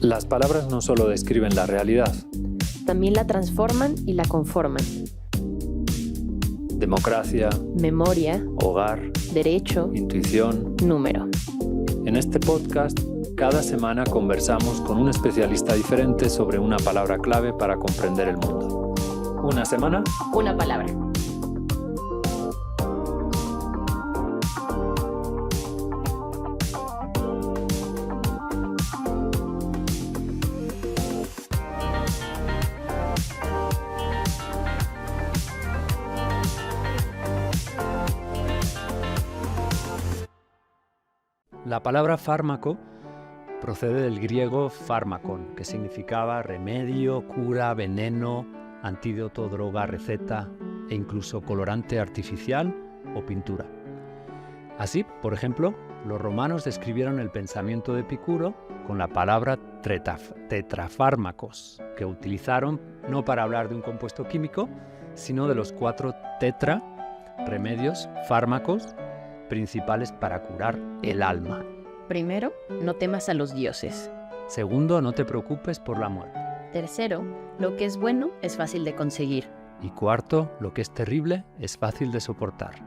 Las palabras no solo describen la realidad. También la transforman y la conforman. Democracia, Memoria, hogar, derecho, intuición. número. En este podcast, cada semana conversamos con un especialista diferente sobre una palabra clave para comprender el mundo. Una semana, Una palabra. La palabra fármaco procede del griego fármakon, que significaba remedio, cura, veneno, antídoto, droga, receta e incluso colorante artificial o pintura. Así, por ejemplo, los romanos describieron el pensamiento de Epicuro con la palabra tetrafármacos, que utilizaron no para hablar de un compuesto químico, sino de los 4 tetra, remedios, fármacos, principales para curar el alma. Primero, no temas a los dioses. Segundo, no te preocupes por la muerte. Tercero, lo que es bueno es fácil de conseguir. Y cuarto, lo que es terrible es fácil de soportar.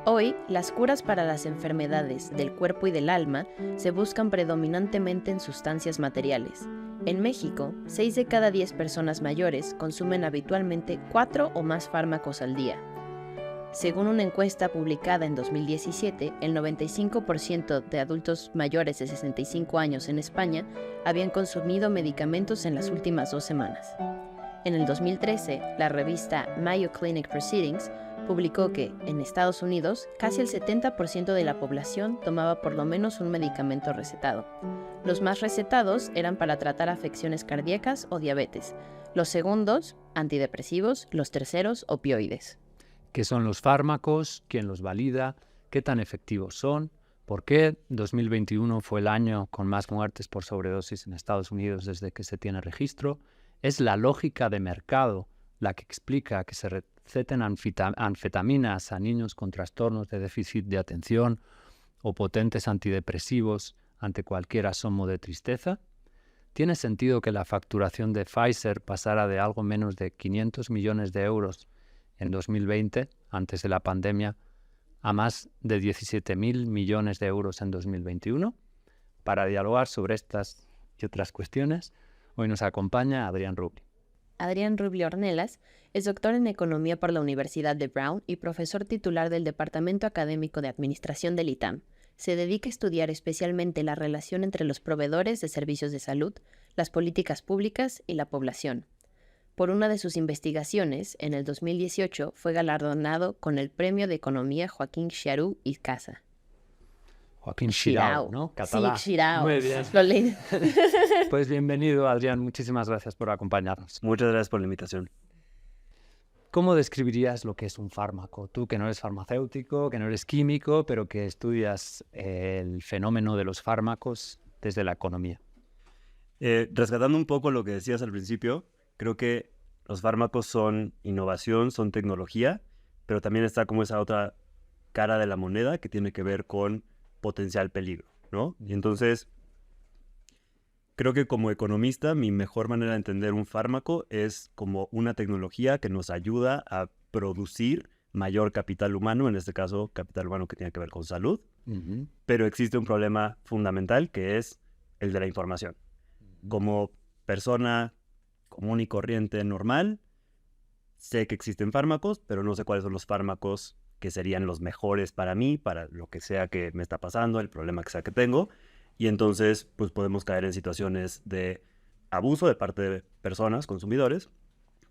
Hoy, las curas para las enfermedades del cuerpo y del alma se buscan predominantemente en sustancias materiales. En México, 6 de cada 10 personas mayores consumen habitualmente 4 o más fármacos al día. Según una encuesta publicada en 2017, el 95% de adultos mayores de 65 años en España habían consumido medicamentos en las últimas 2 semanas. En el 2013, la revista Mayo Clinic Proceedings publicó que, en Estados Unidos, casi el 70% de la población tomaba por lo menos un medicamento recetado. Los más recetados eran para tratar afecciones cardíacas o diabetes. Los segundos, antidepresivos. Los terceros, opioides. ¿Qué son los fármacos? ¿Quién los valida? ¿Qué tan efectivos son? ¿Por qué 2021 fue el año con más muertes por sobredosis en Estados Unidos desde que se tiene registro? ¿Es la lógica de mercado la que explica que se receten anfetaminas a niños con trastornos de déficit de atención o potentes antidepresivos ante cualquier asomo de tristeza? ¿Tiene sentido que la facturación de Pfizer pasara de algo menos de 500 millones de euros en 2020, antes de la pandemia, a más de 17.000 millones de euros en 2021? Para dialogar sobre estas y otras cuestiones, hoy nos acompaña Adrián Rubli. Adrián Rubli Ornelas es doctor en Economía por la Universidad de Brown y profesor titular del Departamento Académico de Administración del ITAM. Se dedica a estudiar especialmente la relación entre los proveedores de servicios de salud, las políticas públicas y la población. Por una de sus investigaciones, en el 2018 fue galardonado con el Premio de Economía Joaquín Xirau y Casa. Joaquín Xirau, ¿no? Catalá. Sí, Xirau. Muy bien. Lo leí. Pues bienvenido, Adrián. Muchísimas gracias por acompañarnos. Muchas gracias por la invitación. ¿Cómo describirías lo que es un fármaco? Tú, que no eres farmacéutico, que no eres químico, pero que estudias el fenómeno de los fármacos desde la economía. Rescatando un poco lo que decías al principio, creo que los fármacos son innovación, son tecnología, pero también está como esa otra cara de la moneda que tiene que ver con potencial peligro, ¿no? Y entonces, creo que como economista, mi mejor manera de entender un fármaco es como una tecnología que nos ayuda a producir mayor capital humano, en este caso, capital humano que tiene que ver con salud, pero existe un problema fundamental que es el de la información. Como persona común y corriente normal, sé que existen fármacos, pero no sé cuáles son los fármacos que serían los mejores para mí, para lo que sea que me está pasando, el problema que sea que tengo. Y entonces, pues podemos caer en situaciones de abuso de parte de personas, consumidores,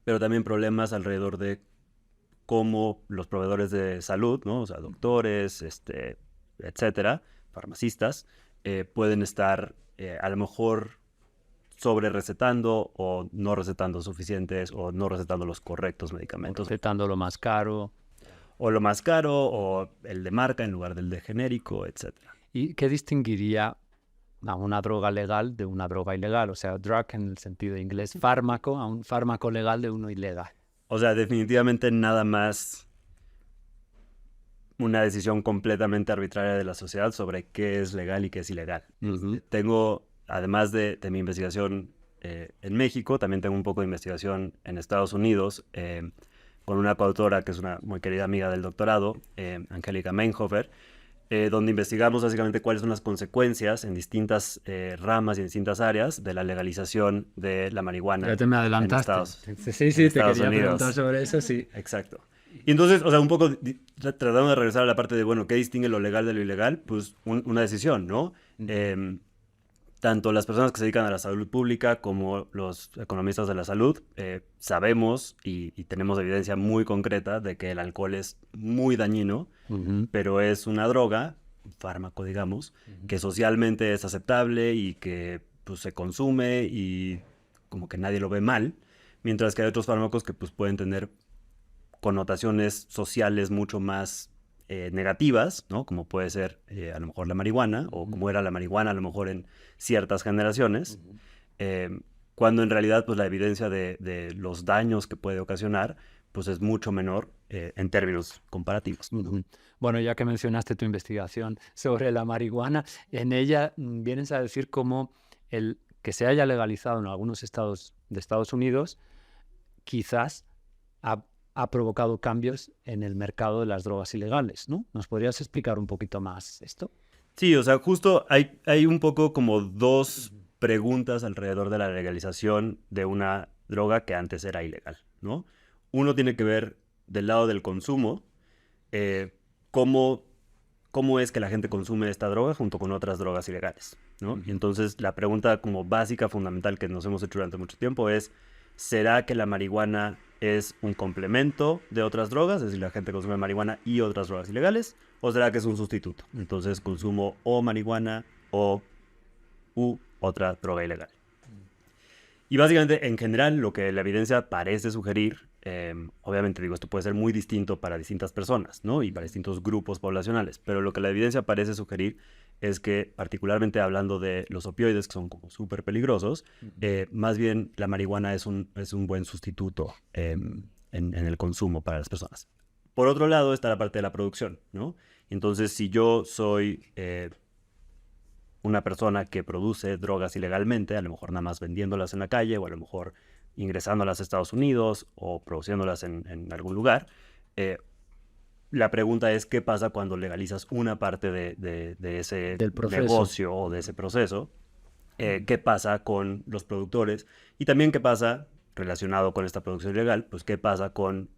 pero también problemas alrededor de cómo los proveedores de salud, ¿no? O sea, doctores, etcétera, farmacistas, pueden estar a lo mejor sobre recetando o no recetando suficientes o no recetando los correctos medicamentos. Recetando lo más caro. O lo más caro o el de marca en lugar del de genérico, etc. ¿Y qué distinguiría a una droga legal de una droga ilegal? O sea, drug en el sentido de inglés, fármaco, a un fármaco legal de uno ilegal. O sea, definitivamente nada más una decisión completamente arbitraria de la sociedad sobre qué es legal y qué es ilegal. Tengo además de mi investigación en México, también tengo un poco de investigación en Estados Unidos, con una coautora que es una muy querida amiga del doctorado, Angélica Meinhofer, donde investigamos básicamente cuáles son las consecuencias en distintas ramas y en distintas áreas de la legalización de la marihuana. Ya te me adelantaste. Sí, te quería preguntar sobre eso, sí. Exacto. Y entonces, o sea, un poco tratando de regresar a la parte de, bueno, ¿qué distingue lo legal de lo ilegal? Pues una decisión, ¿no? Tanto las personas que se dedican a la salud pública como los economistas de la salud sabemos y tenemos evidencia muy concreta de que el alcohol es muy dañino, pero es una droga, un fármaco, digamos, que socialmente es aceptable y que pues, se consume y como que nadie lo ve mal, mientras que hay otros fármacos que pues, pueden tener connotaciones sociales mucho más negativas, ¿no? Como puede ser a lo mejor la marihuana, o como era la marihuana a lo mejor en ciertas generaciones, cuando en realidad pues, la evidencia de los daños que puede ocasionar pues, es mucho menor en términos comparativos, ¿no? Bueno, ya que mencionaste tu investigación sobre la marihuana, en ella vienes a decir cómo el que se haya legalizado en algunos estados de Estados Unidos quizás ha provocado cambios en el mercado de las drogas ilegales, ¿no? ¿Nos podrías explicar un poquito más esto? Sí, o sea, justo hay un poco como dos preguntas alrededor de la legalización de una droga que antes era ilegal, ¿no? Uno tiene que ver del lado del consumo, cómo es que la gente consume esta droga junto con otras drogas ilegales, ¿no? Y entonces la pregunta como básica, fundamental que nos hemos hecho durante mucho tiempo es, ¿será que la marihuana es un complemento de otras drogas? Es decir, la gente consume marihuana y otras drogas ilegales. ¿O será que es un sustituto? Entonces consumo o marihuana u otra droga ilegal. Y básicamente, en general, lo que la evidencia parece sugerir, obviamente digo, esto puede ser muy distinto para distintas personas, ¿no? Y para distintos grupos poblacionales, pero lo que la evidencia parece sugerir es que, particularmente hablando de los opioides, que son como súper peligrosos, más bien la marihuana es un buen sustituto en el consumo para las personas. Por otro lado está la parte de la producción, ¿no? Entonces, si yo soy una persona que produce drogas ilegalmente, a lo mejor nada más vendiéndolas en la calle, o a lo mejor ingresándolas a Estados Unidos, o produciéndolas en algún lugar, la pregunta es, ¿qué pasa cuando legalizas una parte de ese negocio o de ese proceso? ¿Qué pasa con los productores? Y también, ¿qué pasa, relacionado con esta producción ilegal? Pues, ¿qué pasa con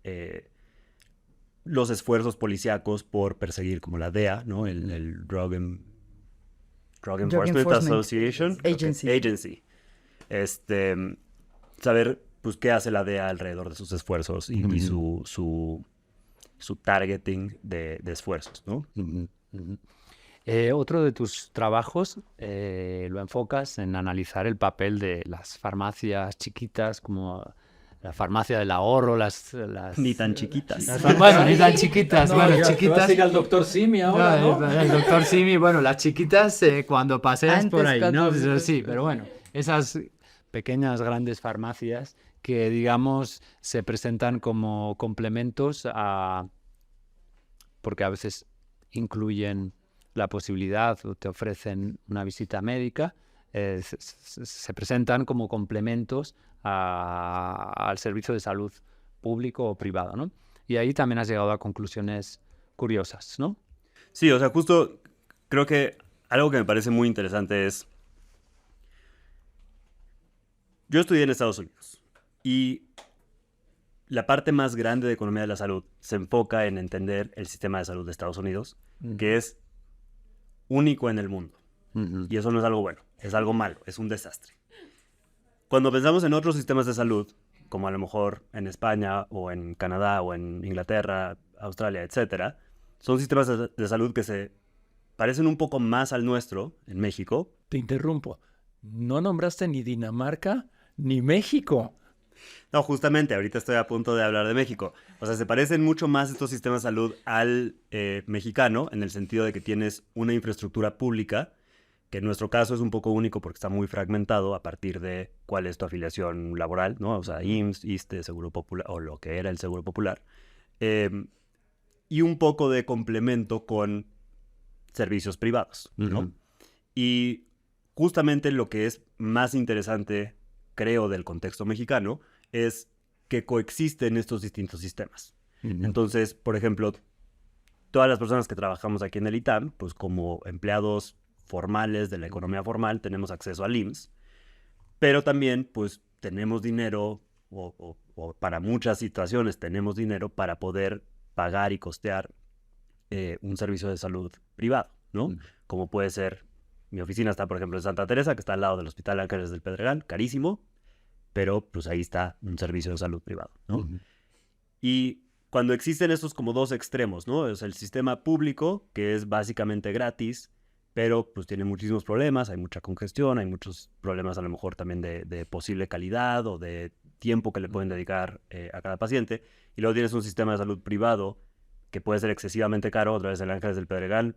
los esfuerzos policíacos por perseguir, como la DEA, ¿no? El Drug Enforcement Association. Agency. Saber, pues, qué hace la DEA alrededor de sus esfuerzos y su targeting de esfuerzos, ¿no? Otro de tus trabajos lo enfocas en analizar el papel de las farmacias chiquitas, como la farmacia del ahorro, Ni tan chiquitas. Bueno, ni tan chiquitas. No, bueno, ya, chiquitas. vas a ir al doctor Simi ahora, ¿no? El doctor Simi, bueno, las chiquitas cuando paseas Antes, por ahí, ¿no? cuando- Sí, pero bueno, esas pequeñas, grandes farmacias que, digamos, se presentan como complementos porque a veces incluyen la posibilidad o te ofrecen una visita médica, se presentan como complementos al servicio de salud público o privado, ¿no? Y ahí también has llegado a conclusiones curiosas, ¿no? Sí, o sea, justo creo que algo que me parece muy interesante es... Yo estudié en Estados Unidos y la parte más grande de economía de la salud se enfoca en entender el sistema de salud de Estados Unidos, que es único en el mundo. Y eso no es algo bueno, es algo malo, es un desastre. Cuando pensamos en otros sistemas de salud, como a lo mejor en España o en Canadá o en Inglaterra, Australia, etcétera, son sistemas de salud que se parecen un poco más al nuestro en México. Te interrumpo. No nombraste ni Dinamarca ni México. No, justamente, ahorita estoy a punto de hablar de México. O sea, se parecen mucho más estos sistemas de salud al mexicano, en el sentido de que tienes una infraestructura pública, que en nuestro caso es un poco único porque está muy fragmentado a partir de cuál es tu afiliación laboral, ¿no? O sea, IMSS, ISSSTE, Seguro Popular, o lo que era el Seguro Popular. Y un poco de complemento con servicios privados, ¿no? Y justamente lo que es más interesante, creo, del contexto mexicano, es que coexisten estos distintos sistemas. Entonces, por ejemplo, todas las personas que trabajamos aquí en el ITAM, pues como empleados formales de la economía formal, tenemos acceso al IMSS, pero también, pues, tenemos dinero, o para muchas situaciones tenemos dinero para poder pagar y costear un servicio de salud privado, ¿no? Como puede ser, mi oficina está, por ejemplo, en Santa Teresa, que está al lado del Hospital Ángeles del Pedregal, carísimo, pero pues ahí está un servicio de salud privado, ¿no? Y cuando existen estos como dos extremos, ¿no? Es el sistema público, que es básicamente gratis, pero pues tiene muchísimos problemas, hay mucha congestión, hay muchos problemas a lo mejor también de posible calidad o de tiempo que le pueden dedicar a cada paciente. Y luego tienes un sistema de salud privado que puede ser excesivamente caro. Otra vez el Ángeles del Pedregal,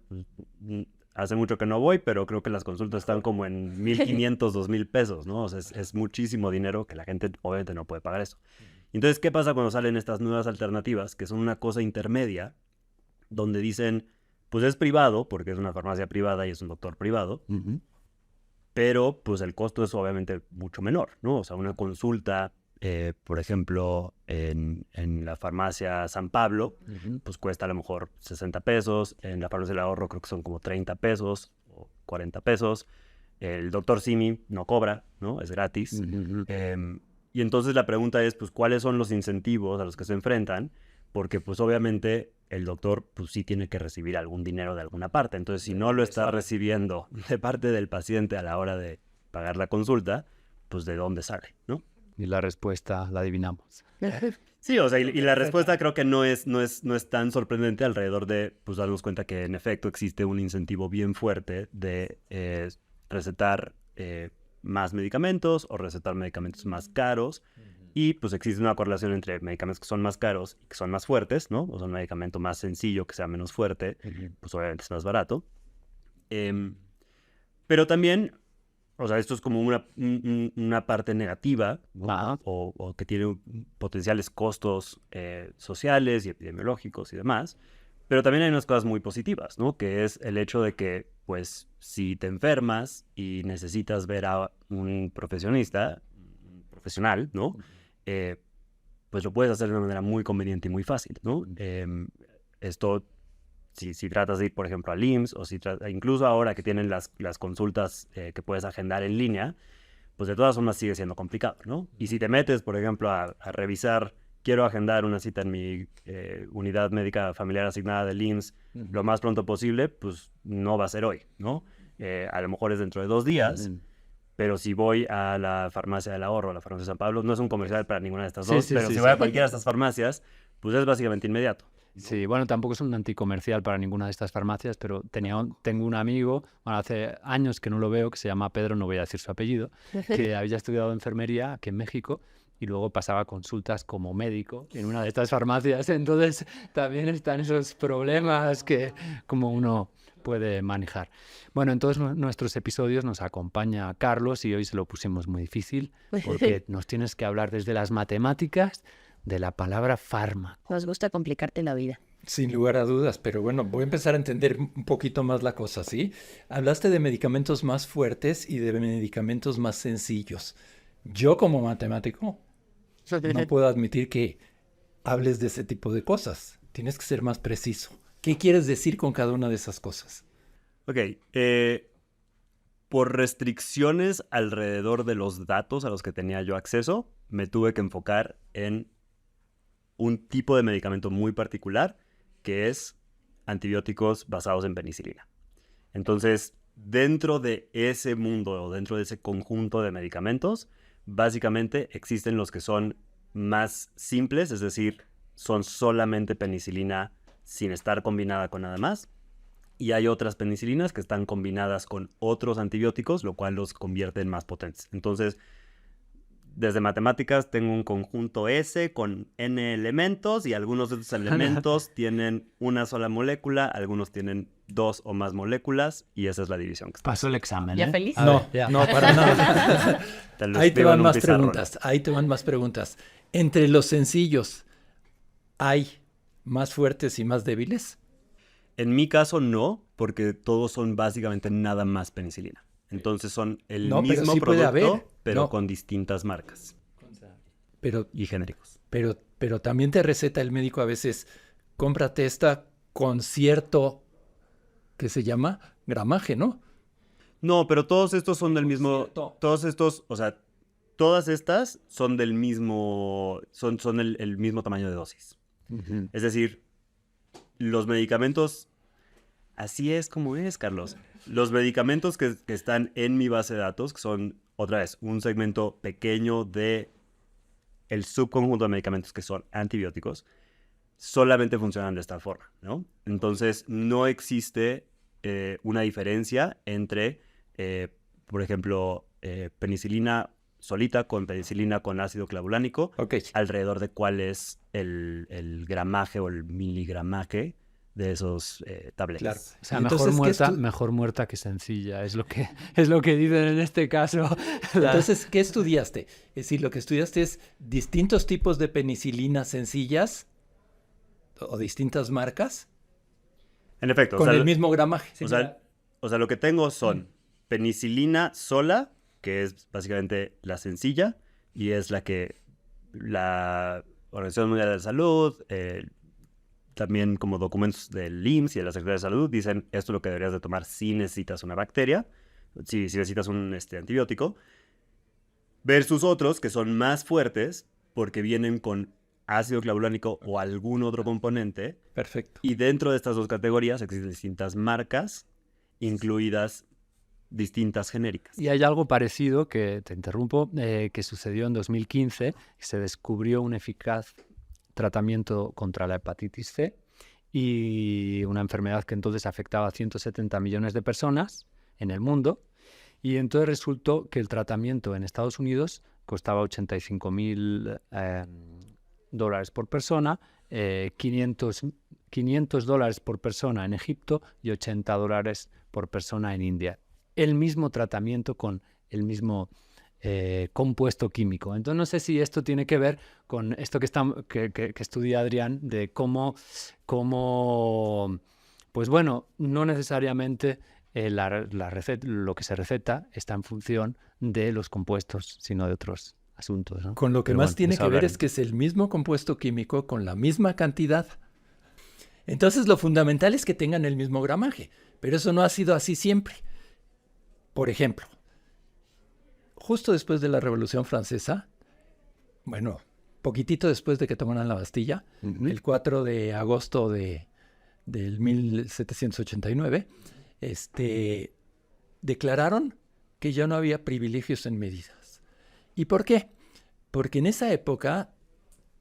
hace mucho que no voy, pero creo que las consultas están como en 1,500, 2,000 pesos, ¿no? O sea, es muchísimo dinero que la gente obviamente no puede pagar eso. Entonces, ¿qué pasa cuando salen estas nuevas alternativas, que son una cosa intermedia, donde dicen, pues es privado, porque es una farmacia privada y es un doctor privado, pero pues el costo es obviamente mucho menor, ¿no? O sea, una consulta, por ejemplo, en la farmacia San Pablo, pues cuesta a lo mejor 60 pesos, en la farmacia del ahorro creo que son como 30 pesos o 40 pesos, el doctor Simi no cobra, ¿no? Es gratis. Y entonces la pregunta es, pues, ¿cuáles son los incentivos a los que se enfrentan? Porque, pues, obviamente, el doctor, pues, sí tiene que recibir algún dinero de alguna parte. Entonces, si no lo está recibiendo de parte del paciente a la hora de pagar la consulta, pues, ¿de dónde sale, no? Y la respuesta la adivinamos. Sí, o sea, y la respuesta creo que no es tan sorprendente alrededor de, pues, darnos cuenta que, en efecto, existe un incentivo bien fuerte de recetar más medicamentos o recetar medicamentos más caros, y pues existe una correlación entre medicamentos que son más caros y que son más fuertes, ¿no? O sea, un medicamento más sencillo que sea menos fuerte, pues obviamente es más barato. Pero también, o sea, esto es como una parte negativa, ¿no? O que tiene potenciales costos sociales y epidemiológicos y demás. Pero también hay unas cosas muy positivas, ¿no? Que es el hecho de que, pues, si te enfermas y necesitas ver a un profesional, ¿no? Pues lo puedes hacer de una manera muy conveniente y muy fácil, ¿no? Esto, si tratas de ir, por ejemplo, al IMSS, o incluso ahora que tienen las consultas que puedes agendar en línea, pues de todas formas sigue siendo complicado, ¿no? Y si te metes, por ejemplo, a revisar, quiero agendar una cita en mi unidad médica familiar asignada del IMSS lo más pronto posible, pues no va a ser hoy, ¿no? A lo mejor es dentro de 2 días, pero si voy a la farmacia del ahorro, a la farmacia de San Pablo, no es un comercial para ninguna de estas dos, pero si voy a cualquiera de estas farmacias, pues es básicamente inmediato. Sí, bueno, tampoco es un anticomercial para ninguna de estas farmacias, pero tengo un amigo, bueno, hace años que no lo veo, que se llama Pedro, no voy a decir su apellido, que había estudiado enfermería aquí en México y luego pasaba consultas como médico en una de estas farmacias. Entonces también están esos problemas que como uno puede manejar. Bueno, en todos nuestros episodios nos acompaña Carlos y hoy se lo pusimos muy difícil porque nos tienes que hablar desde las matemáticas de la palabra fármaco. Nos gusta complicarte la vida. Sin lugar a dudas, pero bueno, voy a empezar a entender un poquito más la cosa, ¿sí? Hablaste de medicamentos más fuertes y de medicamentos más sencillos. Yo como matemático no puedo admitir que hables de ese tipo de cosas. Tienes que ser más preciso. ¿Qué quieres decir con cada una de esas cosas? Ok, por restricciones alrededor de los datos a los que tenía yo acceso, me tuve que enfocar en un tipo de medicamento muy particular, que es antibióticos basados en penicilina. Entonces, dentro de ese mundo o dentro de ese conjunto de medicamentos, básicamente existen los que son más simples, es decir, son solamente penicilina sin estar combinada con nada más. Y hay otras penicilinas que están combinadas con otros antibióticos, lo cual los convierte en más potentes. Entonces, desde matemáticas tengo un conjunto S con N elementos y algunos de esos elementos tienen una sola molécula, algunos tienen 2 o más moléculas y esa es la división. Pasó el examen, ¿Ya feliz? No, para nada. Ahí te van más preguntas. Entre los sencillos, ¿hay más fuertes y más débiles? En mi caso no, porque todos son básicamente nada más penicilina. Entonces son el No, pero mismo sí puede producto, haber. pero No. con distintas marcas Pero, y genéricos. pero también te receta el médico a veces, cómprate esta con cierto, ¿qué se llama? Gramaje, ¿no? No, pero todos estos son del mismo... Cierto. Todos estos, o sea, todas estas son del mismo... Son el mismo tamaño de dosis. Ujú. Es decir, los medicamentos... Así es como es, Carlos. Los medicamentos que están en mi base de datos, que son, otra vez, un segmento pequeño de el subconjunto de medicamentos que son antibióticos, solamente funcionan de esta forma, ¿no? Entonces, no existe una diferencia entre, por ejemplo, penicilina solita con penicilina con ácido clavulánico, Ok. alrededor de cuál es el gramaje o el miligramaje de esos tabletes. Claro. O sea, Entonces, ¿qué mejor muerta que sencilla, es lo que dicen en este caso. Entonces, ¿qué estudiaste? Es decir, lo que estudiaste es distintos tipos de penicilinas sencillas o distintas marcas En efecto, con el mismo gramaje. o sea, lo que tengo son penicilina sola, que es básicamente la sencilla, y es la que la Organización Mundial de la Salud, también como documentos del IMSS y de la Secretaría de Salud, dicen esto es lo que deberías de tomar si necesitas una bacteria, si necesitas un antibiótico, versus otros que son más fuertes porque vienen con ácido clavulánico o algún otro componente. Perfecto. Y dentro de estas dos categorías existen distintas marcas, incluidas distintas genéricas. Y hay algo parecido, que te interrumpo, que sucedió en 2015, se descubrió un eficaz tratamiento contra la hepatitis C y una enfermedad que entonces afectaba a 170 millones de personas en el mundo. Y entonces resultó que el tratamiento en Estados Unidos costaba $85,000 por persona, $500 por persona en Egipto y $80 por persona en India. El mismo tratamiento con el mismo compuesto químico. Entonces no sé si esto tiene que ver con esto que estudia Adrián, de cómo, pues bueno, no necesariamente lo que se receta está en función de los compuestos, sino de otros asuntos, ¿no? Con lo que Pero más bueno, tiene eso que ver es hablaremos. que es el mismo compuesto químico con la misma cantidad. Entonces lo fundamental es que tengan el mismo gramaje, pero eso no ha sido así siempre. Por ejemplo, justo después de la Revolución Francesa, bueno, poquitito después de que tomaran la Bastilla, el 4 de agosto del 1789, declararon que ya no había privilegios en medidas. ¿Y por qué? Porque en esa época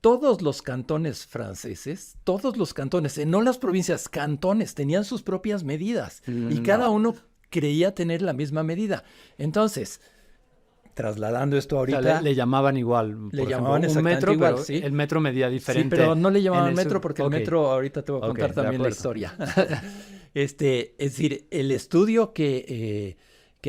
todos los cantones franceses, todos los cantones, no las provincias, cantones, tenían sus propias medidas y cada uno creía tener la misma medida. Entonces, trasladando esto O sea, ahorita... le llamaban igual, por Le ejemplo, llamaban un exactamente metro, igual, pero sí. el metro medía diferente. Sí, pero no le llamaban en el metro sur. porque Ok. el metro, ahorita te voy a Ok, contar de también la acuerdo. historia. Es decir, el estudio que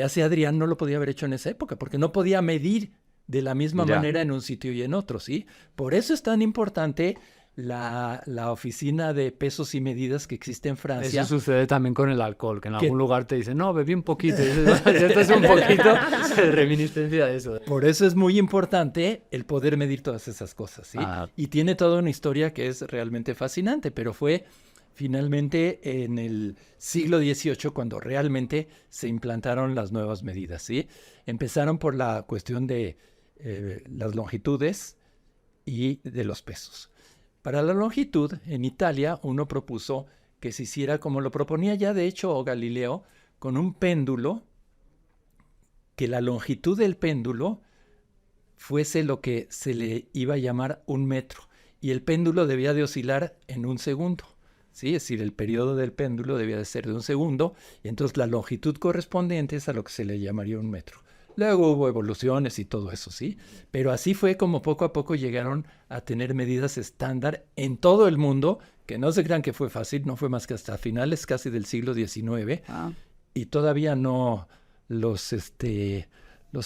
hace Adrián no lo podía haber hecho en esa época porque no podía medir de la misma Ya. manera en un sitio y en otro, ¿sí? Por eso es tan importante la oficina de pesos y medidas que existe en Francia. Eso sucede también con el alcohol, que en Que- algún lugar te dicen, no, bebí un poquito. Y dices, esto es un poquito de reminiscencia de eso. Por eso es muy importante el poder medir todas esas cosas, ¿sí? Ah. Y tiene toda una historia que es realmente fascinante, pero fue finalmente en el siglo XVIII cuando realmente se implantaron las nuevas medidas, ¿sí? Empezaron por la cuestión de las longitudes y de los pesos. Para la longitud, en Italia, uno propuso que se hiciera como lo proponía ya de hecho Galileo, con un péndulo, que la longitud del péndulo fuese lo que se le iba a llamar un metro, y el péndulo debía de oscilar en un segundo, ¿sí? Es decir, el periodo del péndulo debía de ser de un segundo, y entonces la longitud correspondiente es a lo que se le llamaría un metro. Luego hubo evoluciones y todo eso, ¿sí? Pero así fue como poco a poco llegaron a tener medidas estándar en todo el mundo, que no se crean que fue fácil, no fue más que hasta finales casi del siglo XIX, y todavía no los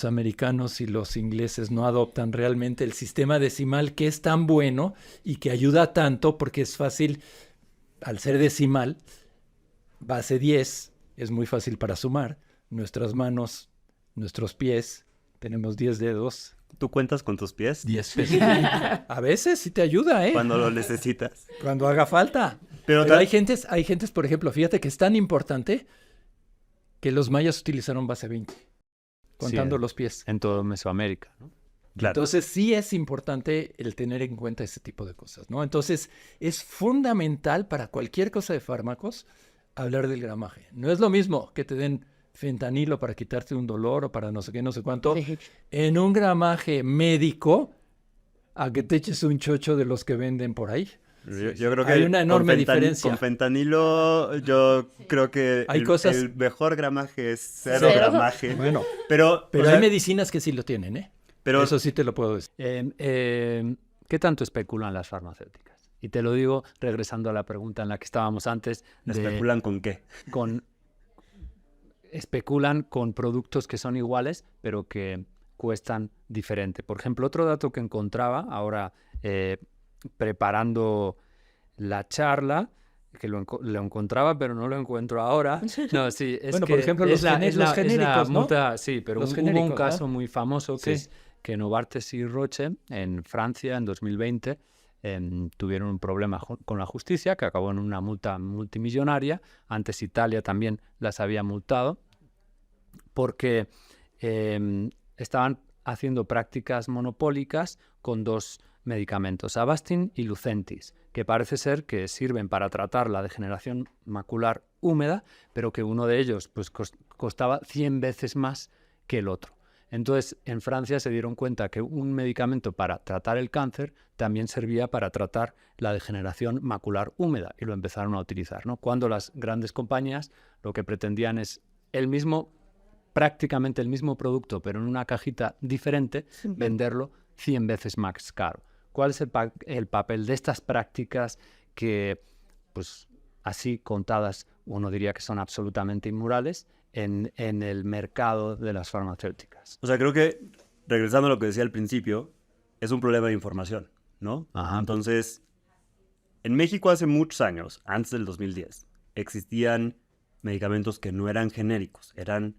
americanos y los ingleses no adoptan realmente el sistema decimal que es tan bueno y que ayuda tanto porque es fácil, al ser decimal, base 10 es muy fácil para sumar, nuestras manos, nuestros pies, tenemos 10 dedos. ¿Tú cuentas con tus pies? 10 pesos. A veces sí te ayuda, ¿eh? Cuando lo necesitas. Cuando haga falta. Pero hay gentes, por ejemplo, fíjate que es tan importante que los mayas utilizaron base 20, contando los pies. En todo Mesoamérica, ¿no? Claro. Entonces sí es importante el tener en cuenta ese tipo de cosas, ¿no? Entonces es fundamental para cualquier cosa de fármacos hablar del gramaje. No es lo mismo que te den fentanilo para quitarte un dolor o para no sé qué, no sé cuánto, en un gramaje médico a que te eches un chocho de los que venden por ahí. Yo creo que hay una enorme diferencia. Con fentanilo, yo creo que hay cosas... el mejor gramaje es cero gramaje. Bueno, pero hay medicinas que sí lo tienen, ¿eh? Pero... Eso sí te lo puedo decir. ¿Qué tanto especulan las farmacéuticas? Y te lo digo regresando a la pregunta en la que estábamos antes. ¿Especulan con qué? Especulan con productos que son iguales, pero que cuestan diferente. Por ejemplo, otro dato que encontraba ahora preparando la charla, que lo encontraba, pero no lo encuentro ahora. No, sí, es bueno, que por ejemplo, los genéricos, ¿no? Sí, pero hubo un caso ¿no? muy famoso que es que Novartis y Roche en Francia en 2020 tuvieron un problema con la justicia que acabó en una multa multimillonaria. Antes Italia también las había multado porque estaban haciendo prácticas monopólicas con dos medicamentos, Avastin y Lucentis, que parece ser que sirven para tratar la degeneración macular húmeda, pero que uno de ellos pues, costaba 100 veces más que el otro. Entonces, en Francia se dieron cuenta que un medicamento para tratar el cáncer también servía para tratar la degeneración macular húmeda y lo empezaron a utilizar, ¿no? Cuando las grandes compañías lo que pretendían es prácticamente el mismo producto, pero en una cajita diferente, venderlo 100 veces más caro. ¿Cuál es el papel de estas prácticas que, pues así contadas, uno diría que son absolutamente inmorales en el mercado de las farmacéuticas? O sea, creo que, regresando a lo que decía al principio, es un problema de información, ¿no? Ajá. Entonces, en México hace muchos años, antes del 2010, existían medicamentos que no eran genéricos, eran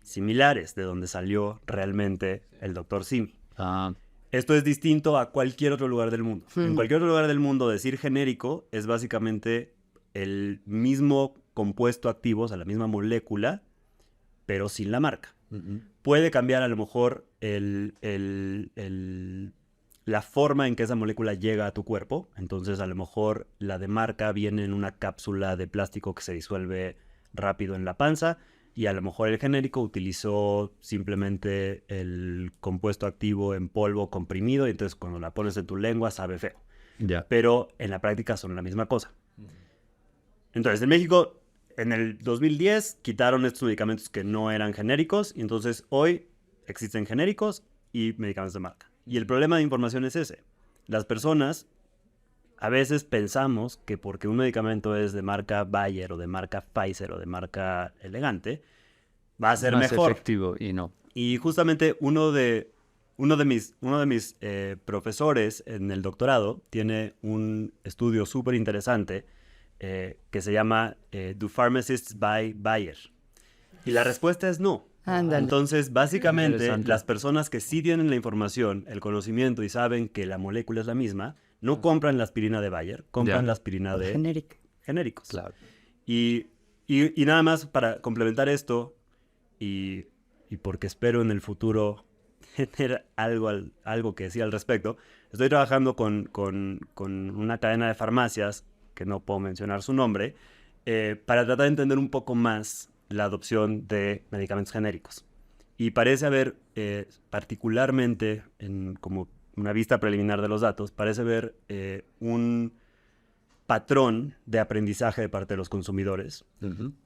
similares, de donde salió realmente el Dr. Simi. Esto es distinto a cualquier otro lugar del mundo. En cualquier otro lugar del mundo, decir genérico es básicamente el mismo compuesto activo, o sea, la misma molécula, pero sin la marca. Puede cambiar a lo mejor la forma en que esa molécula llega a tu cuerpo. Entonces, a lo mejor la de marca viene en una cápsula de plástico que se disuelve rápido en la panza, y a lo mejor el genérico utilizó simplemente el compuesto activo en polvo comprimido, y entonces cuando la pones en tu lengua sabe feo. Pero en la práctica son la misma cosa. Entonces, en México, en el 2010, quitaron estos medicamentos que no eran genéricos, y entonces hoy existen genéricos y medicamentos de marca. Y el problema de información es ese. Las personas a veces pensamos que porque un medicamento es de marca Bayer o de marca Pfizer o de marca Elegante, va a ser más mejor. Efectivo, y no. Y justamente uno de mis profesores en el doctorado tiene un estudio súper interesante que se llama Do Pharmacists Buy Bayer? Y la respuesta es no. Ándale. Entonces, básicamente, las personas que sí tienen la información, el conocimiento y saben que la molécula es la misma, no compran la aspirina de Bayer, compran la aspirina de genéricos. Claro. Y nada más para complementar esto, y porque espero en el futuro tener algo que decir al respecto, estoy trabajando con una cadena de farmacias, que no puedo mencionar su nombre, para tratar de entender un poco más la adopción de medicamentos genéricos. Y parece haber, particularmente, como una vista preliminar de los datos, parece haber un patrón de aprendizaje de parte de los consumidores.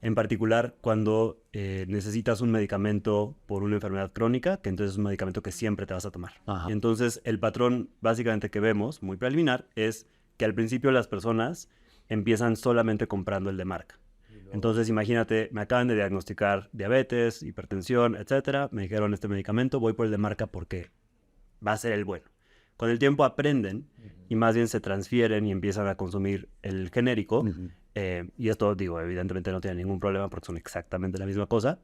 En particular, cuando necesitas un medicamento por una enfermedad crónica, que entonces es un medicamento que siempre te vas a tomar. Y entonces, el patrón básicamente que vemos, muy preliminar, es que al principio las personas empiezan solamente comprando el de marca. Entonces, imagínate, me acaban de diagnosticar diabetes, hipertensión, etcétera. Me dijeron este medicamento, voy por el de marca porque va a ser el bueno. Con el tiempo aprenden y más bien se transfieren y empiezan a consumir el genérico. Y esto, digo, evidentemente no tiene ningún problema porque son exactamente la misma cosa.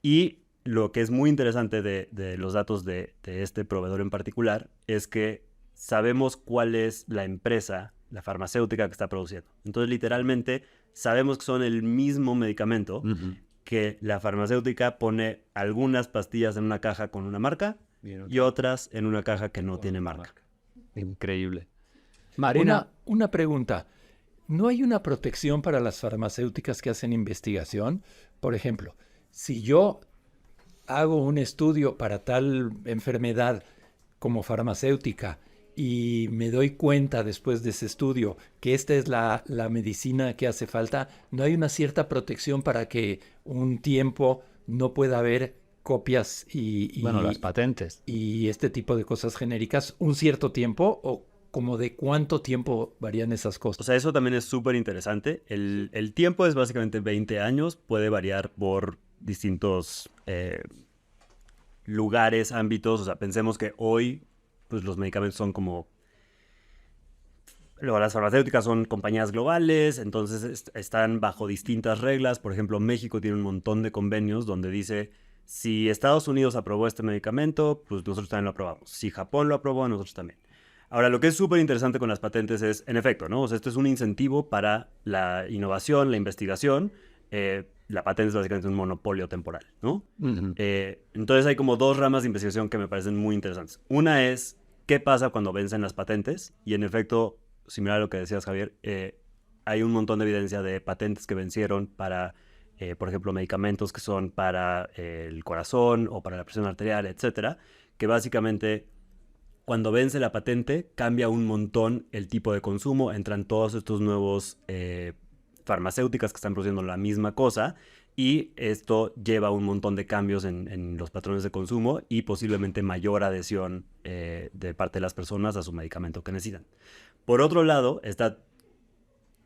Y lo que es muy interesante de los datos de este proveedor en particular es que sabemos cuál es la empresa, la farmacéutica que está produciendo. Entonces, literalmente, sabemos que son el mismo medicamento, que la farmacéutica pone algunas pastillas en una caja con una marca y otras en una caja que no tiene marca. Increíble. Marina. Una pregunta. ¿No hay una protección para las farmacéuticas que hacen investigación? Por ejemplo, si yo hago un estudio para tal enfermedad como farmacéutica y me doy cuenta después de ese estudio que esta es la medicina que hace falta, ¿no hay una cierta protección para que un tiempo no pueda haber copias Bueno, las patentes. y este tipo de cosas genéricas un cierto tiempo? ¿O como de cuánto tiempo varían esas cosas? O sea, eso también es súper interesante. El tiempo es básicamente 20 años, puede variar por distintos lugares, ámbitos. O sea, pensemos que hoy pues los medicamentos son como... Luego, las farmacéuticas son compañías globales, entonces están bajo distintas reglas. Por ejemplo, México tiene un montón de convenios donde dice, si Estados Unidos aprobó este medicamento, pues nosotros también lo aprobamos. Si Japón lo aprobó, nosotros también. Ahora, lo que es súper interesante con las patentes es, en efecto, ¿no? O sea, esto es un incentivo para la innovación, la investigación. La patente es básicamente un monopolio temporal, ¿no? Entonces hay como dos ramas de investigación que me parecen muy interesantes. Una es, ¿qué pasa cuando vencen las patentes? Y en efecto, similar a lo que decías, Javier, hay un montón de evidencia de patentes que vencieron para, por ejemplo, medicamentos que son para el corazón o para la presión arterial, etcétera, que básicamente cuando vence la patente cambia un montón el tipo de consumo, entran todos estos nuevos farmacéuticas que están produciendo la misma cosa y esto lleva un montón de cambios en los patrones de consumo y posiblemente mayor adhesión de parte de las personas a su medicamento que necesitan. Por otro lado, está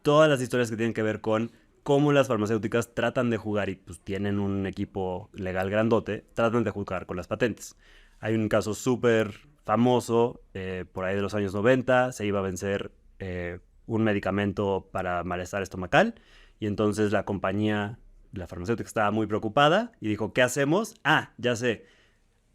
todas las historias que tienen que ver con cómo las farmacéuticas tratan de jugar y pues tienen un equipo legal grandote, tratan de jugar con las patentes. Hay un caso súper famoso, por ahí de los años 90, se iba a vencer un medicamento para malestar estomacal y entonces la compañía, la farmacéutica estaba muy preocupada y dijo, ¿qué hacemos? Ah, ya sé,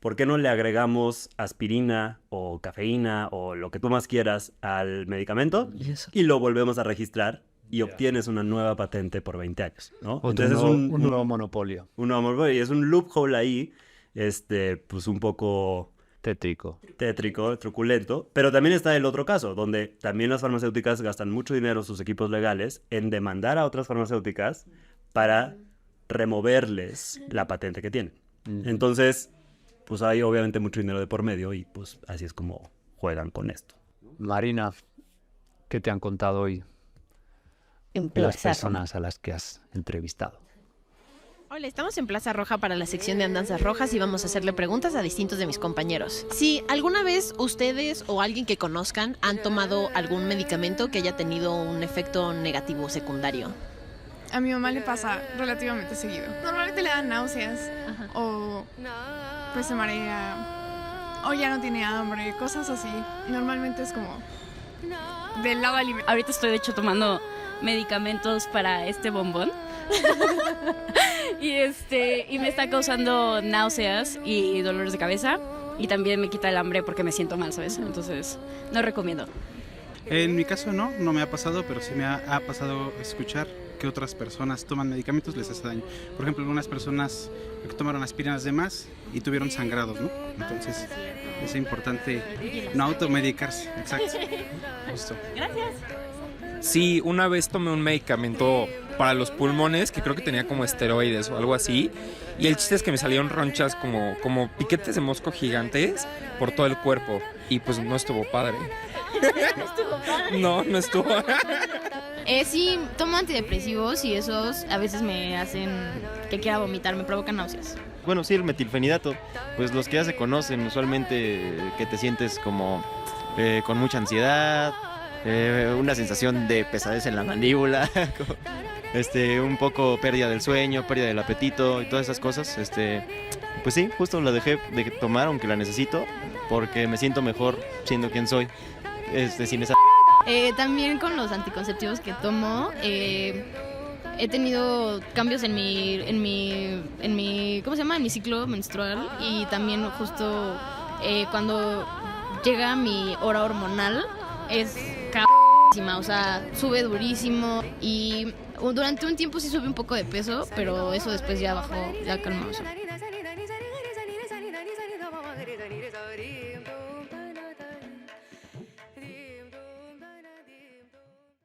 ¿por qué no le agregamos aspirina o cafeína o lo que tú más quieras al medicamento y lo volvemos a registrar y obtienes una nueva patente por 20 años, ¿no? Entonces es un nuevo monopolio. Un nuevo monopolio y es un loophole ahí, pues un poco... Tétrico, truculento, pero también está el otro caso, donde también las farmacéuticas gastan mucho dinero sus equipos legales en demandar a otras farmacéuticas para removerles la patente que tienen. Entonces, pues hay obviamente mucho dinero de por medio y pues así es como juegan con esto. Marina, ¿qué te han contado hoy las personas a las que has entrevistado? Hola, estamos en Plaza Roja para la sección de Andanzas Rojas y vamos a hacerle preguntas a distintos de mis compañeros. Si alguna vez ustedes o alguien que conozcan han tomado algún medicamento que haya tenido un efecto negativo secundario. A mi mamá le pasa relativamente seguido. Normalmente le dan náuseas o pues se marea o ya no tiene hambre, cosas así. Normalmente es como del lado alimentario. Ahorita estoy de hecho tomando medicamentos para este bombón. y me está causando náuseas y dolores de cabeza y también me quita el hambre porque me siento mal, ¿sabes? Entonces, no recomiendo. En mi caso no me ha pasado, pero sí me ha pasado escuchar que otras personas toman medicamentos, les hace daño. Por ejemplo, algunas personas que tomaron aspirinas de más y tuvieron sangrados, ¿no? Entonces, es importante no automedicarse. Exacto. Justo. Gracias. Sí, una vez tomé un medicamento para los pulmones que creo que tenía como esteroides o algo así. Y el chiste es que me salieron ronchas como piquetes de mosco gigantes por todo el cuerpo. Y pues no estuvo padre. ¿No estuvo padre? No estuvo. Sí, tomo antidepresivos y esos a veces me hacen que quiera vomitar, me provocan náuseas. Bueno, sí, el metilfenidato, pues los que ya se conocen, usualmente que te sientes como con mucha ansiedad, una sensación de pesadez en la mandíbula, un poco pérdida del sueño, pérdida del apetito y todas esas cosas. Pues sí, justo la dejé de tomar, aunque la necesito, porque me siento mejor siendo quien soy, sin esa... También con los anticonceptivos que tomo, he tenido cambios en mi ¿cómo se llama? En mi ciclo menstrual, y también justo cuando llega mi hora hormonal es o sea, sube durísimo, y durante un tiempo sí subí un poco de peso, pero eso después ya bajó, ya calmó eso.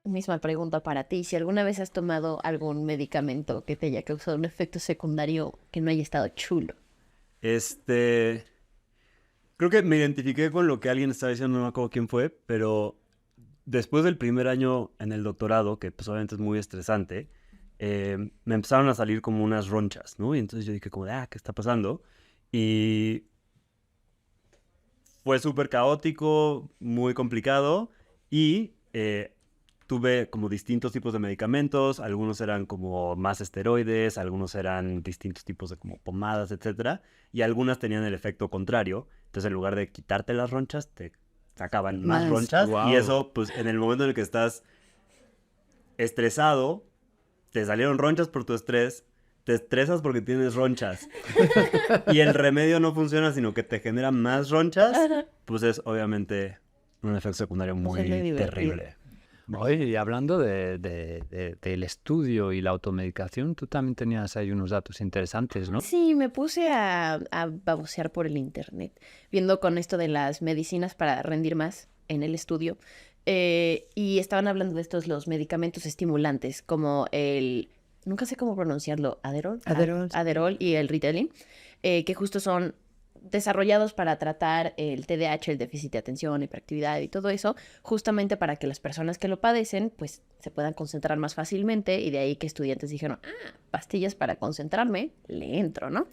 Misma pregunta para ti. Si alguna vez has tomado algún medicamento que te haya causado un efecto secundario que no haya estado chulo. Creo que me identifiqué con lo que alguien estaba diciendo, no me acuerdo quién fue, pero después del primer año en el doctorado, que pues obviamente es muy estresante, me empezaron a salir como unas ronchas, ¿no? Y entonces yo dije como, ¿qué está pasando? Y fue súper caótico, muy complicado, y tuve como distintos tipos de medicamentos, algunos eran como más esteroides, algunos eran distintos tipos de como pomadas, etcétera, y algunas tenían el efecto contrario. Entonces, en lugar de quitarte las ronchas, te sacaban más ronchas. Wow. Y eso, pues, en el momento en el que estás estresado, te salieron ronchas por tu estrés, te estresas porque tienes ronchas, y el remedio no funciona, sino que te genera más ronchas, pues es obviamente un efecto secundario muy terrible. Oye, y hablando del estudio y la automedicación, tú también tenías ahí unos datos interesantes, ¿no? Sí, me puse a babosear por el internet, viendo con esto de las medicinas para rendir más en el estudio. Y estaban hablando de estos, los medicamentos estimulantes, como nunca sé cómo pronunciarlo, Adderall y el Ritalin, que justo son desarrollados para tratar el TDAH, el déficit de atención, hiperactividad y todo eso, justamente para que las personas que lo padecen, pues, se puedan concentrar más fácilmente, y de ahí que estudiantes dijeron, pastillas para concentrarme, le entro, ¿no?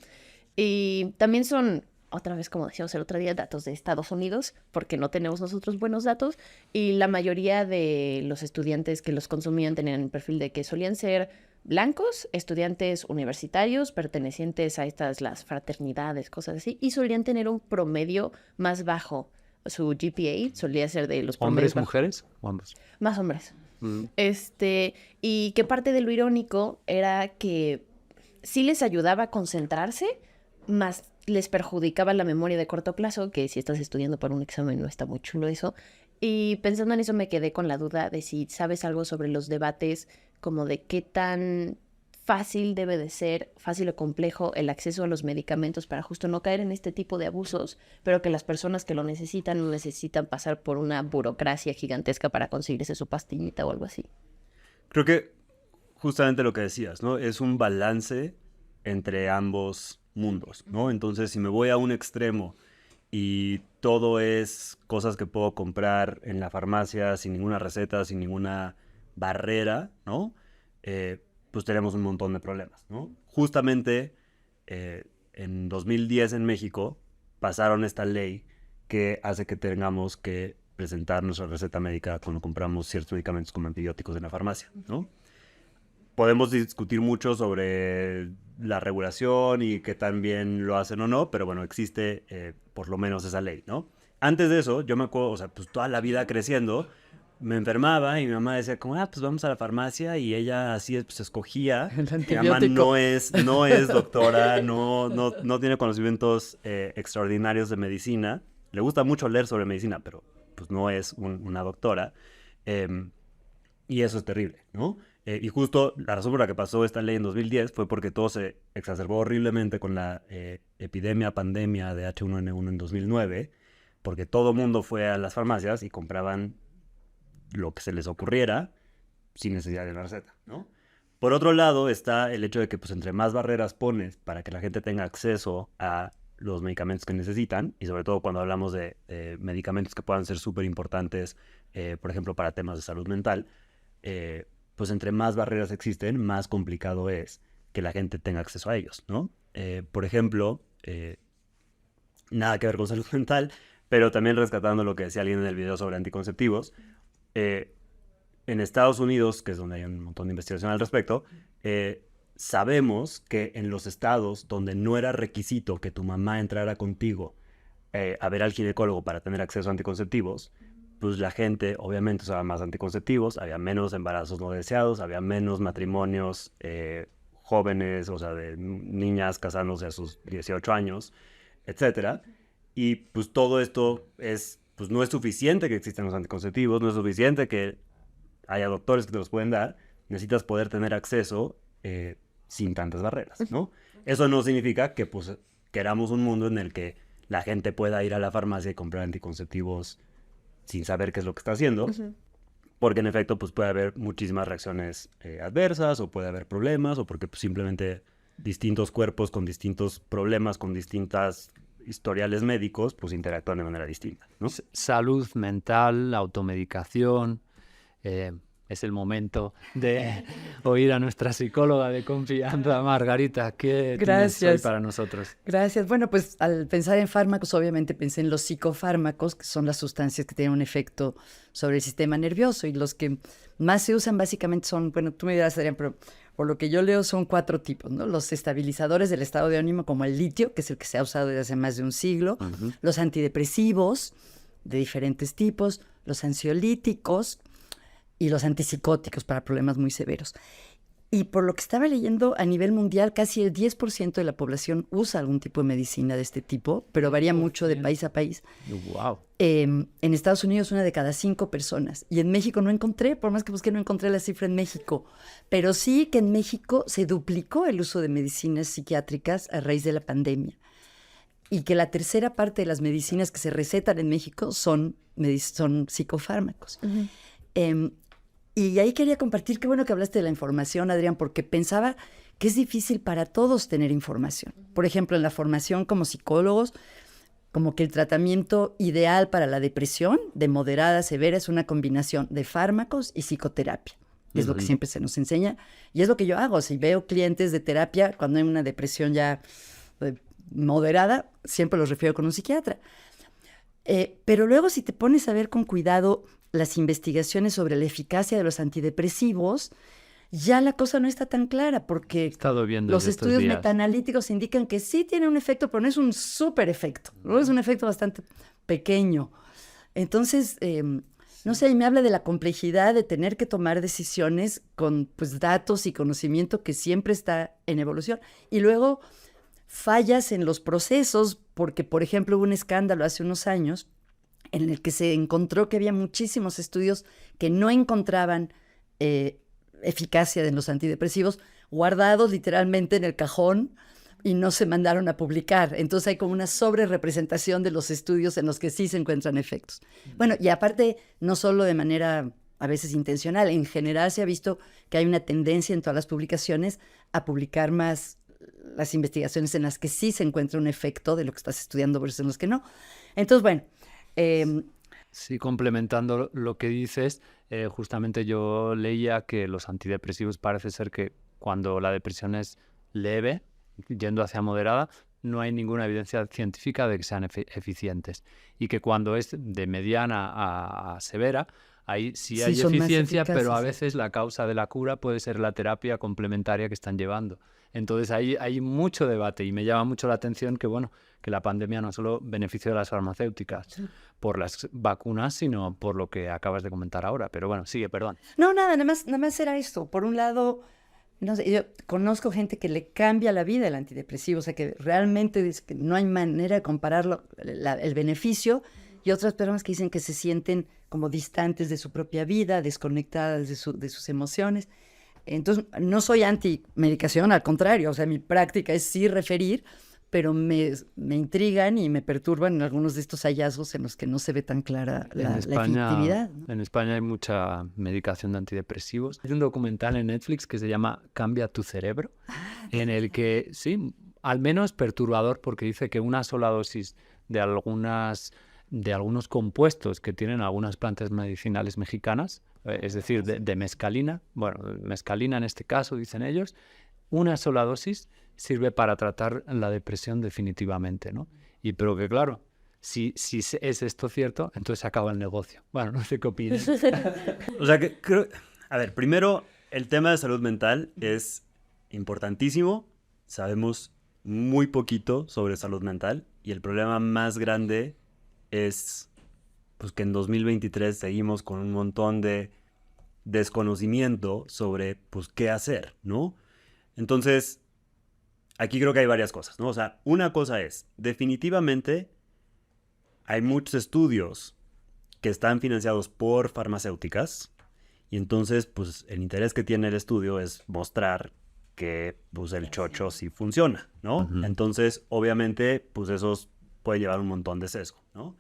Y también son, otra vez, como decíamos el otro día, datos de Estados Unidos, porque no tenemos nosotros buenos datos, y la mayoría de los estudiantes que los consumían tenían el perfil de que solían ser blancos, estudiantes universitarios, pertenecientes a las fraternidades, cosas así, y solían tener un promedio más bajo. Su GPA solía ser de los promedios ¿Hombres, mujeres o ambos? más hombres. Y que parte de lo irónico era que sí les ayudaba a concentrarse, más les perjudicaba la memoria de corto plazo, que si estás estudiando para un examen no está muy chulo eso. Y pensando en eso me quedé con la duda de si sabes algo sobre los debates, como de qué tan fácil debe de ser, fácil o complejo, el acceso a los medicamentos para justo no caer en este tipo de abusos, pero que las personas que lo necesitan no necesitan pasar por una burocracia gigantesca para conseguirse su pastillita o algo así. Creo que justamente lo que decías, ¿no? Es un balance entre ambos mundos, ¿no? Entonces, si me voy a un extremo y todo es cosas que puedo comprar en la farmacia sin ninguna receta, sin ninguna barrera, ¿no? Pues tenemos un montón de problemas, ¿no? Justamente en 2010 en México pasaron esta ley que hace que tengamos que presentar nuestra receta médica cuando compramos ciertos medicamentos como antibióticos en la farmacia, ¿no? Podemos discutir mucho sobre la regulación y qué tan bien lo hacen o no, pero bueno, existe por lo menos esa ley, ¿no? Antes de eso, yo me acuerdo, o sea, pues toda la vida creciendo, me enfermaba y mi mamá decía como, pues vamos a la farmacia, y ella así pues escogía. Mi mamá no es doctora, no tiene conocimientos extraordinarios de medicina. Le gusta mucho leer sobre medicina, pero pues no es una doctora. Y eso es terrible, ¿no? Y justo la razón por la que pasó esta ley en 2010 fue porque todo se exacerbó horriblemente con la pandemia de H1N1 en 2009, porque todo mundo fue a las farmacias y compraban lo que se les ocurriera sin necesidad de una receta, ¿no? Por otro lado está el hecho de que pues entre más barreras pones para que la gente tenga acceso a los medicamentos que necesitan, y sobre todo cuando hablamos de medicamentos que puedan ser súper importantes, por ejemplo, para temas de salud mental, pues entre más barreras existen, más complicado es que la gente tenga acceso a ellos, ¿no? Por ejemplo, nada que ver con salud mental, pero también rescatando lo que decía alguien en el video sobre anticonceptivos, en Estados Unidos, que es donde hay un montón de investigación al respecto, sabemos que en los estados donde no era requisito que tu mamá entrara contigo a ver al ginecólogo para tener acceso a anticonceptivos, pues la gente obviamente usaba más anticonceptivos, había menos embarazos no deseados, había menos matrimonios jóvenes, o sea, de niñas casándose a sus 18 años, etcétera. Y pues todo esto pues no es suficiente que existan los anticonceptivos, no es suficiente que haya doctores que te los pueden dar, necesitas poder tener acceso sin tantas barreras, ¿no? Eso no significa que pues queramos un mundo en el que la gente pueda ir a la farmacia y comprar anticonceptivos sin saber qué es lo que está haciendo, porque en efecto pues puede haber muchísimas reacciones adversas, o puede haber problemas, o porque pues, simplemente distintos cuerpos con distintos problemas, con distintas historiales médicos, pues interactúan de manera distinta, ¿no? Salud mental, automedicación. Es el momento de oír a nuestra psicóloga de confianza, Margarita. ¿Qué tienes hoy para nosotros? Gracias. Bueno, pues al pensar en fármacos, obviamente pensé en los psicofármacos, que son las sustancias que tienen un efecto sobre el sistema nervioso, y los que más se usan básicamente son, bueno, tú me dirás, Adrián, pero por lo que yo leo son 4 tipos, ¿no? Los estabilizadores del estado de ánimo, como el litio, que es el que se ha usado desde hace más de un siglo, los antidepresivos de diferentes tipos, los ansiolíticos y los antipsicóticos para problemas muy severos. Y por lo que estaba leyendo, a nivel mundial, casi el 10% de la población usa algún tipo de medicina de este tipo, pero varía mucho de país a país. Wow. En Estados Unidos, 1 de cada 5 personas. Y en México no encontré, por más que busqué, no encontré la cifra en México. Pero sí que en México se duplicó el uso de medicinas psiquiátricas a raíz de la pandemia. Y que la tercera parte de las medicinas que se recetan en México son psicofármacos. Y ahí quería compartir, qué bueno que hablaste de la información, Adrián, porque pensaba que es difícil para todos tener información. Por ejemplo, en la formación como psicólogos, como que el tratamiento ideal para la depresión, de moderada a severa, es una combinación de fármacos y psicoterapia. Es lo que siempre se nos enseña, y es lo que yo hago. Si veo clientes de terapia, cuando hay una depresión ya moderada, siempre los refiero con un psiquiatra. Pero luego, si te pones a ver con cuidado las investigaciones sobre la eficacia de los antidepresivos, ya la cosa no está tan clara, porque los estudios metaanalíticos indican que sí tiene un efecto, pero no es un súper efecto, ¿no? Es un efecto bastante pequeño. Entonces, no sé, y me habla de la complejidad de tener que tomar decisiones con pues, datos y conocimiento que siempre está en evolución. Y luego fallas en los procesos, porque, por ejemplo, hubo un escándalo hace unos años en el que se encontró que había muchísimos estudios que no encontraban eficacia de los antidepresivos, guardados literalmente en el cajón y no se mandaron a publicar. Entonces hay como una sobrerepresentación de los estudios en los que sí se encuentran efectos. Bueno, y aparte, no solo de manera a veces intencional, en general se ha visto que hay una tendencia en todas las publicaciones a publicar más las investigaciones en las que sí se encuentra un efecto de lo que estás estudiando versus en los que no. Entonces, bueno, sí, complementando lo que dices, justamente yo leía que los antidepresivos parece ser que cuando la depresión es leve, yendo hacia moderada, no hay ninguna evidencia científica de que sean eficientes. Y que cuando es de mediana a severa, ahí sí hay eficiencia, pero a veces la causa de la cura puede ser la terapia complementaria que están llevando. Entonces ahí hay mucho debate, y me llama mucho la atención que, bueno, que la pandemia no solo benefició de las farmacéuticas por las vacunas, sino por lo que acabas de comentar ahora. Pero bueno, sigue, perdón. No, nada más era esto. Por un lado, no sé, yo conozco gente que le cambia la vida el antidepresivo, o sea, que realmente es que no hay manera de compararlo, el beneficio, y otras personas que dicen que se sienten como distantes de su propia vida, desconectadas de sus emociones. Entonces, no soy anti-medicación, al contrario, o sea, mi práctica es sí referir, pero me intrigan y me perturban algunos de estos hallazgos en los que no se ve tan clara la efectividad, ¿no? En España hay mucha medicación de antidepresivos. Hay un documental en Netflix que se llama Cambia tu cerebro, en el que, sí, al menos perturbador, porque dice que una sola dosis de algunos compuestos que tienen algunas plantas medicinales mexicanas, es decir, de mescalina, bueno, mescalina en este caso, dicen ellos, una sola dosis sirve para tratar la depresión definitivamente, ¿no? Y pero que claro, si es esto cierto, entonces se acaba el negocio. Bueno, no sé qué opinas. O sea, que creo... A ver, primero, el tema de salud mental es importantísimo. Sabemos muy poquito sobre salud mental, y el problema más grande es pues que en 2023 seguimos con un montón de desconocimiento sobre pues qué hacer, ¿no? Entonces, aquí creo que hay varias cosas, ¿no? O sea, una cosa es, definitivamente hay muchos estudios que están financiados por farmacéuticas y entonces, pues, el interés que tiene el estudio es mostrar que, pues, el chocho sí funciona, ¿no? Entonces, obviamente, pues, eso puede llevar un montón de sesgo, ¿no?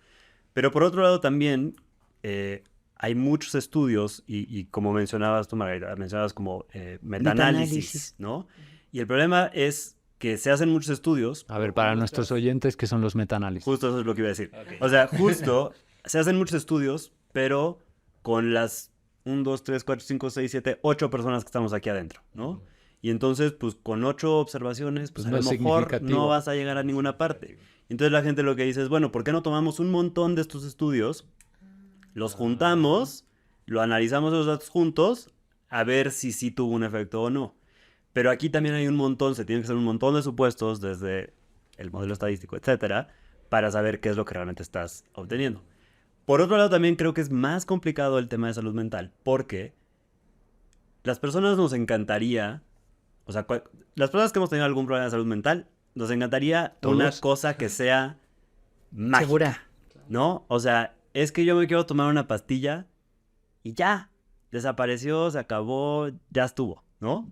Pero por otro lado también hay muchos estudios y como mencionabas tú, Margarita, mencionabas como metaanálisis, ¿no? Y el problema es que se hacen muchos estudios. A ver, para nuestros oyentes, ¿qué son los metaanálisis? Justo eso es lo que iba a decir. Okay. O sea, justo se hacen muchos estudios, pero con las 1, 2, 3, 4, 5, 6, 7, 8 personas que estamos aquí adentro, ¿no? Y entonces, pues con 8 observaciones, pues no a lo mejor no vas a llegar a ninguna parte. Entonces la gente lo que dice es, bueno, ¿por qué no tomamos un montón de estos estudios, los juntamos, lo analizamos los datos juntos, a ver si sí tuvo un efecto o no? Pero aquí también hay un montón, se tienen que hacer un montón de supuestos desde el modelo estadístico, etcétera, para saber qué es lo que realmente estás obteniendo. Por otro lado, también creo que es más complicado el tema de salud mental, porque las personas nos encantaría, o sea, las personas que hemos tenido algún problema de salud mental, nos encantaría una cosa que sea mágica, segura, ¿no? O sea, es que yo me quiero tomar una pastilla y ya, desapareció, se acabó, ya estuvo, ¿no?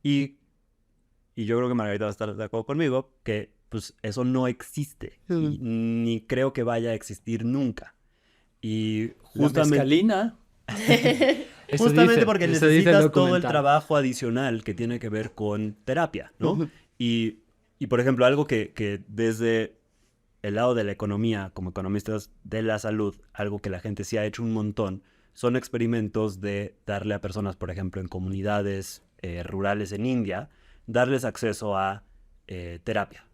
Y yo creo que Margarita va a estar de acuerdo conmigo que pues eso no existe y ni creo que vaya a existir nunca. Y justamente... La mezcalina. Justamente porque necesitas todo el trabajo adicional que tiene que ver con terapia, ¿no? Y por ejemplo, algo que desde el lado de la economía, como economistas de la salud, algo que la gente sí ha hecho un montón, son experimentos de darle a personas, por ejemplo, en comunidades rurales en India, darles acceso a terapia.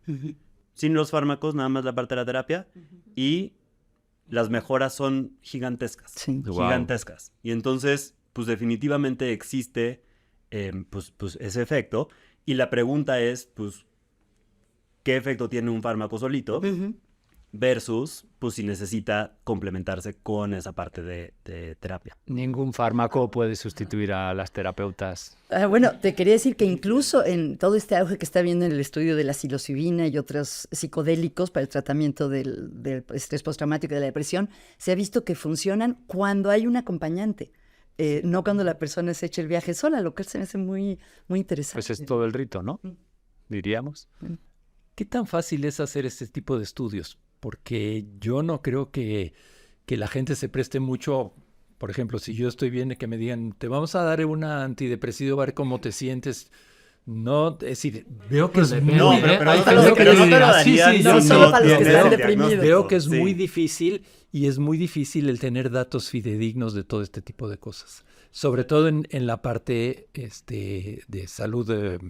Sin los fármacos, nada más la parte de la terapia, y las mejoras son gigantescas. Sí. Gigantescas. Y entonces, pues definitivamente existe pues ese efecto. Y la pregunta es, pues, ¿qué efecto tiene un fármaco solito? Versus, pues, si necesita complementarse con esa parte de terapia. Ningún fármaco puede sustituir a las terapeutas. Bueno, te quería decir que incluso en todo este auge que está habiendo en el estudio de la psilocibina y otros psicodélicos para el tratamiento del estrés postraumático y de la depresión, se ha visto que funcionan cuando hay un acompañante. No cuando la persona se echa el viaje sola, lo que se me hace muy, muy interesante. Pues es todo el rito, ¿no? Diríamos. ¿Qué tan fácil es hacer este tipo de estudios? Porque yo no creo que la gente se preste mucho. Por ejemplo, si yo estoy bien, que me digan, te vamos a dar un antidepresivo a ver cómo te sientes. No, es decir, veo que es muy... No, pero no te lo darían. No solo para los que están deprimidos. Veo que es muy difícil, y es muy difícil el tener datos fidedignos de todo este tipo de cosas. Sobre todo en la parte de salud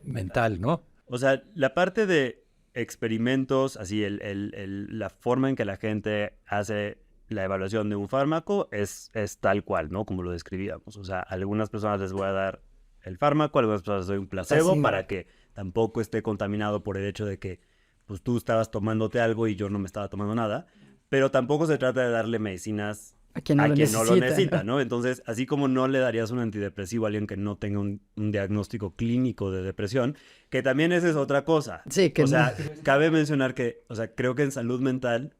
mental, ¿no? O sea, la parte de experimentos, así la forma en que la gente hace la evaluación de un fármaco es tal cual, ¿no? Como lo describíamos. O sea, a algunas personas les voy a dar el fármaco, a algunas personas les doy un placebo para que tampoco esté contaminado por el hecho de que pues tú estabas tomándote algo y yo no me estaba tomando nada. Pero tampoco se trata de darle medicinas a quien no lo necesita, ¿no? Entonces, así como no le darías un antidepresivo a alguien que no tenga un diagnóstico clínico de depresión, que también esa es otra cosa. Sí, que o sea, cabe mencionar que, o sea, creo que en salud mental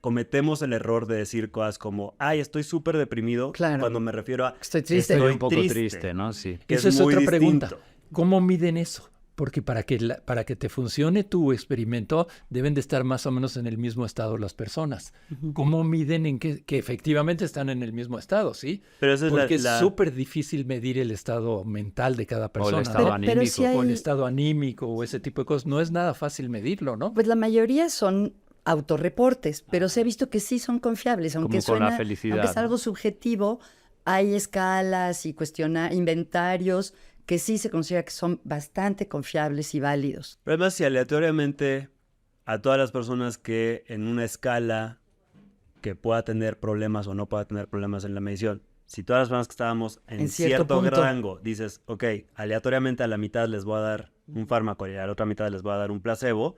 cometemos el error de decir cosas como, ay, estoy súper deprimido, cuando me refiero a... Estoy triste. Estoy un poco triste, ¿no? Sí. Eso es otra pregunta. ¿Cómo miden eso? Porque para que te funcione tu experimento, deben de estar más o menos en el mismo estado las personas. ¿Cómo miden en que efectivamente están en el mismo estado, sí? Pero eso es porque es súper difícil medir el estado mental de cada persona. O el estado anímico. Sí hay... O el estado anímico, o ese tipo de cosas. No es nada fácil medirlo, ¿no? Pues la mayoría son autorreportes, pero se ha visto que sí son confiables, aunque como con la felicidad, aunque es algo subjetivo, hay escalas y inventarios que sí se considera que son bastante confiables y válidos. Pero además, si aleatoriamente a todas las personas que en una escala que pueda tener problemas o no pueda tener problemas en la medición, si todas las personas que estábamos en cierto rango, dices, ok, aleatoriamente a la mitad les voy a dar un fármaco y a la otra mitad les voy a dar un placebo,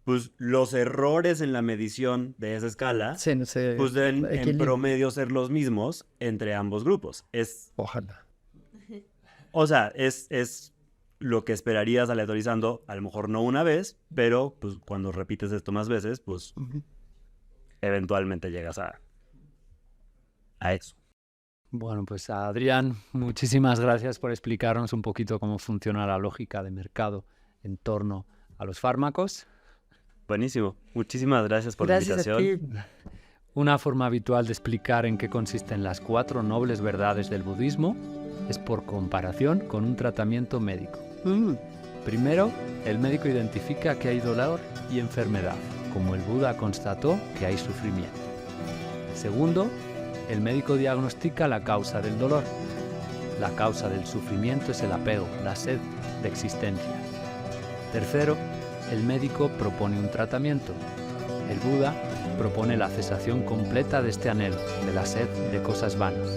pues los errores en la medición de esa escala, Sí, no sé. pues deben en equilibrio. promedio ser los mismos entre ambos grupos. Ojalá. O sea, es lo que esperarías aleatorizando, a lo mejor no una vez, pero pues cuando repites esto más veces, pues eventualmente llegas a eso. Bueno, pues Adrián, muchísimas gracias por explicarnos un poquito cómo funciona la lógica de mercado en torno a los fármacos. Buenísimo. Muchísimas gracias por la Gracias a invitación. ti. Una forma habitual de explicar en qué consisten las 4 nobles verdades del budismo es por comparación con un tratamiento médico. Primero, el médico identifica que hay dolor y enfermedad, como el Buda constató que hay sufrimiento. Segundo, el médico diagnostica la causa del dolor. La causa del sufrimiento es el apego, la sed de existencia. Tercero, el médico propone un tratamiento. El Buda propone la cesación completa de este anhelo, de la sed de cosas vanas.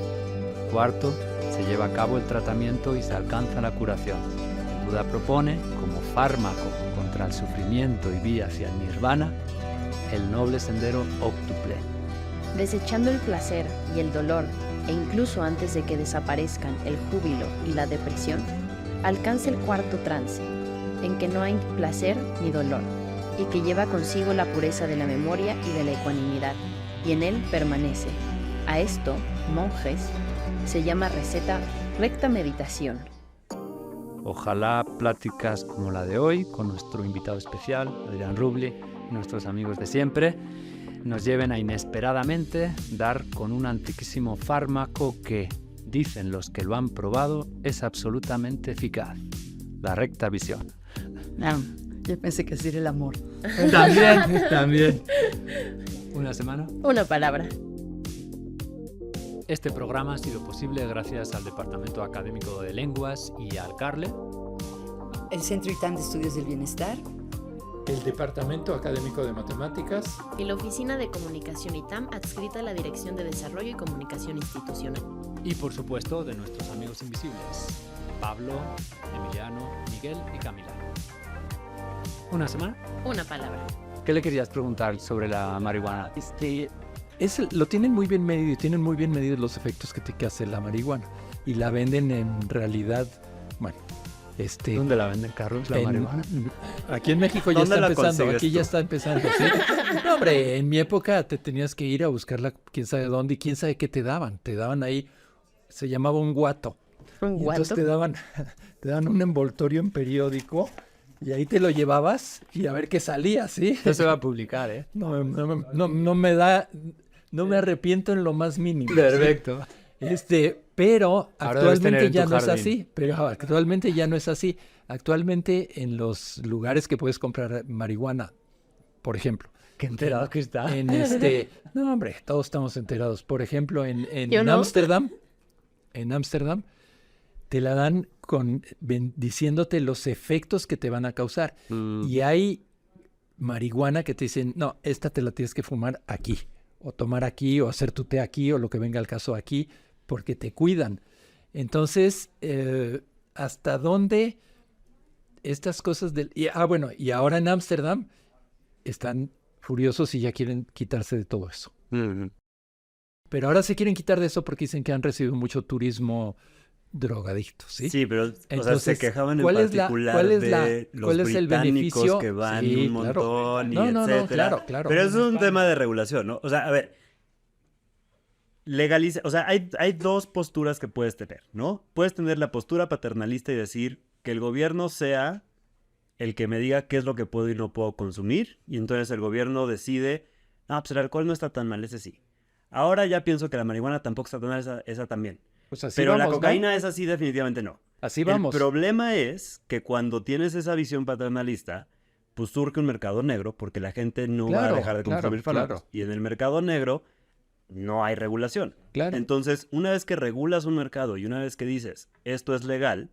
Cuarto, se lleva a cabo el tratamiento y se alcanza la curación. El Buda propone, como fármaco contra el sufrimiento y vía hacia el nirvana, el noble sendero óctuple. Desechando el placer y el dolor, e incluso antes de que desaparezcan el júbilo y la depresión, alcanza el cuarto trance, en que no hay placer ni dolor, y que lleva consigo la pureza de la memoria y de la ecuanimidad, y en él permanece. A esto, monjes, se llama recta meditación. Ojalá pláticas como la de hoy, con nuestro invitado especial, Adrián Rubli, y nuestros amigos de siempre, nos lleven a inesperadamente dar con un antiquísimo fármaco que, dicen los que lo han probado, es absolutamente eficaz. La recta visión. Yo pensé que decir el amor. También. ¿Una semana? Una palabra. Este programa ha sido posible gracias al Departamento Académico de Lenguas y al CARLE. El Centro ITAM de Estudios del Bienestar. El Departamento Académico de Matemáticas. Y la Oficina de Comunicación ITAM adscrita a la Dirección de Desarrollo y Comunicación Institucional. Y por supuesto de nuestros amigos invisibles, Pablo, Emiliano, Miguel y Camila. ¿Una semana? Una palabra. ¿Qué le querías preguntar sobre la marihuana? Lo tienen muy bien medido, tienen muy bien medidos los efectos que hace la marihuana. Y la venden en realidad, bueno, ¿Dónde la venden, Carlos, la marihuana? Aquí en México ya está empezando, aquí ya está empezando, ¿sí? No, hombre, en mi época te tenías que ir a buscarla quién sabe dónde y quién sabe qué te daban. Te daban ahí, se llamaba un guato. ¿Un guato? Entonces te daban un envoltorio en periódico y ahí te lo llevabas y a ver qué salía, ¿sí? No se va a publicar, ¿eh? No me arrepiento en lo más mínimo. Perfecto. ¿sí? Pero ahora actualmente ya no es así. Pero actualmente ya no es así. Actualmente en los lugares que puedes comprar marihuana, por ejemplo. Qué enterado que está. No, hombre, todos estamos enterados. Por ejemplo, en ¿Yo no? Ámsterdam, te la dan diciéndote los efectos que te van a causar. Y hay marihuana que te dicen, no, esta te la tienes que fumar aquí, o tomar aquí, o hacer tu té aquí, o lo que venga al caso aquí, porque te cuidan. Entonces, ¿hasta dónde estas cosas y ahora en Ámsterdam están furiosos y ya quieren quitarse de todo eso. Pero ahora se quieren quitar de eso porque dicen que han recibido mucho turismo drogadicto, ¿sí? Sí, pero entonces, se quejaban en particular de los británicos que van un montón y etcétera. No, claro. Pero eso es un tema de regulación, ¿no? O sea, a ver, o sea, hay dos posturas que puedes tener, ¿no? Puedes tener la postura paternalista y decir que el gobierno sea el que me diga qué es lo que puedo y no puedo consumir, y entonces el gobierno decide, pues el alcohol no está tan mal, ese sí. Ahora ya pienso que la marihuana tampoco está tan mal, esa también. Pues así pero vamos, la cocaína ¿no? es así, definitivamente no. Así vamos. El problema es que cuando tienes esa visión paternalista, pues surge un mercado negro porque la gente no va a dejar de consumir fármacos. Y en el mercado negro no hay regulación. Claro. Entonces, una vez que regulas un mercado y una vez que dices, esto es legal,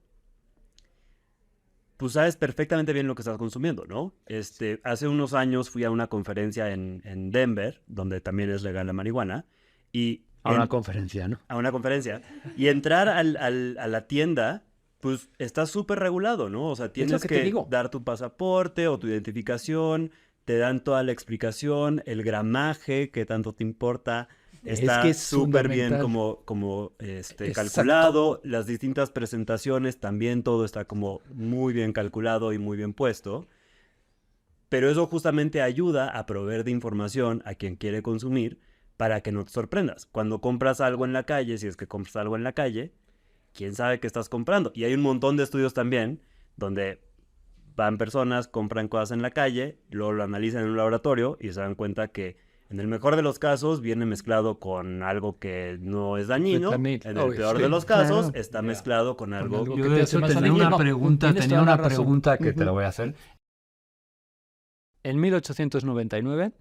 pues sabes perfectamente bien lo que estás consumiendo, ¿no? Hace unos años fui a una conferencia en Denver, donde también es legal la marihuana, y... A una conferencia, ¿no? A una conferencia. Y entrar a la tienda, pues está súper regulado, ¿no? O sea, tienes que dar tu pasaporte o tu identificación, te dan toda la explicación, el gramaje, qué tanto te importa. Está es súper bien calculado. Las distintas presentaciones también todo está como muy bien calculado y muy bien puesto. Pero eso justamente ayuda a proveer de información a quien quiere consumir para que no te sorprendas. Cuando compras algo en la calle, si es que compras algo en la calle, ¿quién sabe qué estás comprando? Y hay un montón de estudios también donde van personas, compran cosas en la calle, luego lo analizan en un laboratorio y se dan cuenta que en el mejor de los casos viene mezclado con algo que no es dañino. En el peor de los casos está mezclado con algo Yo de hecho tenía una pregunta que te la voy a hacer. En 1899,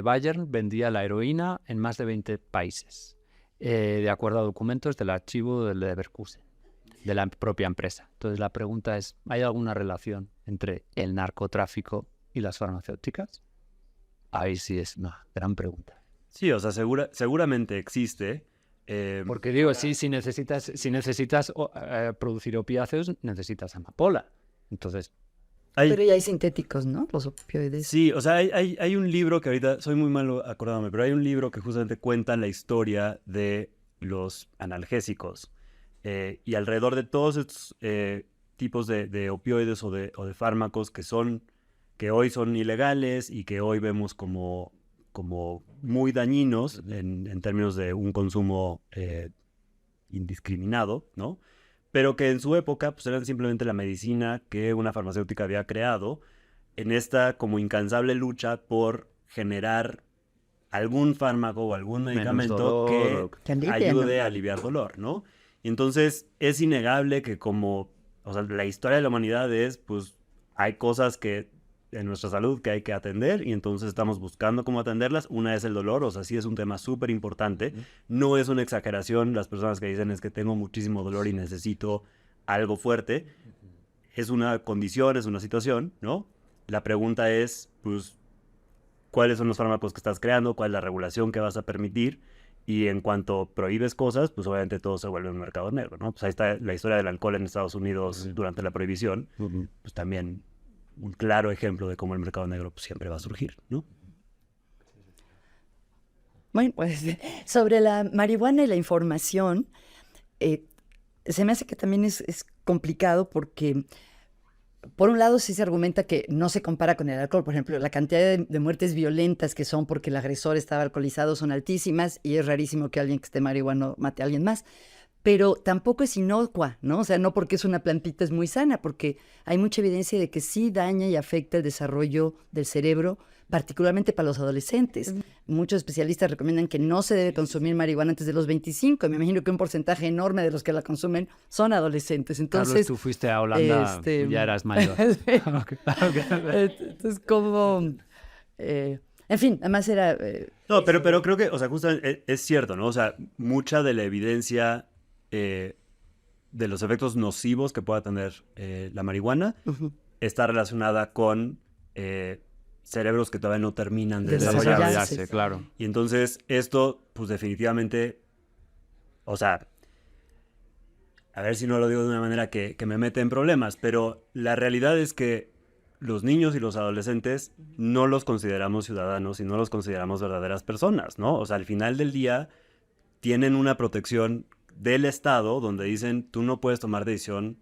Bayern vendía la heroína en más de 20 países, de acuerdo a documentos del archivo del Leverkusen, de la propia empresa. Entonces la pregunta es, ¿hay alguna relación entre el narcotráfico y las farmacéuticas? Ahí sí es una gran pregunta. Sí, o sea, seguramente existe. Porque digo, si necesitas producir opiáceos, necesitas amapola. Entonces... Pero ya hay sintéticos, ¿no? Los opioides. Sí, o sea, hay un libro que ahorita, soy muy malo acordándome, pero hay un libro que justamente cuenta la historia de los analgésicos. Y alrededor de todos estos tipos de opioides o de fármacos que hoy son ilegales y que hoy vemos como muy dañinos en términos de un consumo indiscriminado, ¿no? Pero que en su época pues, eran simplemente la medicina que una farmacéutica había creado en esta como incansable lucha por generar algún fármaco o algún medicamento que ayude a aliviar dolor, ¿no? Y entonces es innegable que la historia de la humanidad es, pues, hay cosas en nuestra salud que hay que atender y entonces estamos buscando cómo atenderlas. Una es el dolor, o sea, sí es un tema súper importante. No es una exageración las personas que dicen es que tengo muchísimo dolor y necesito algo fuerte. Es una condición, es una situación, ¿no? La pregunta es, pues, ¿cuáles son los fármacos que estás creando? ¿Cuál es la regulación que vas a permitir? Y en cuanto prohíbes cosas, pues obviamente todo se vuelve un mercado negro, ¿no? Pues ahí está la historia del alcohol en Estados Unidos durante la prohibición. Pues también un claro ejemplo de cómo el mercado negro pues, siempre va a surgir, ¿no? Bueno, pues sobre la marihuana y la información, se me hace que también es complicado porque, por un lado, sí se argumenta que no se compara con el alcohol. Por ejemplo, la cantidad de muertes violentas que son porque el agresor estaba alcoholizado son altísimas y es rarísimo que alguien que esté marihuano mate a alguien más. Pero tampoco es inocua, ¿no? O sea, no porque es una plantita es muy sana, porque hay mucha evidencia de que sí daña y afecta el desarrollo del cerebro, particularmente para los adolescentes. Muchos especialistas recomiendan que no se debe consumir marihuana antes de los 25. Y me imagino que un porcentaje enorme de los que la consumen son adolescentes. Entonces, Carlos, tú fuiste a Holanda, ya eras mayor. Entonces, como... en fin, además era... No, pero creo que, o sea, justamente es cierto, ¿no? O sea, mucha de la evidencia de los efectos nocivos que pueda tener la marihuana está relacionada con cerebros que todavía no terminan de desarrollarse. Claro. Y entonces esto, pues definitivamente, o sea, a ver si no lo digo de una manera que me mete en problemas, pero la realidad es que los niños y los adolescentes no los consideramos ciudadanos y no los consideramos verdaderas personas, ¿no? O sea, al final del día tienen una protección del Estado donde dicen tú no puedes tomar decisión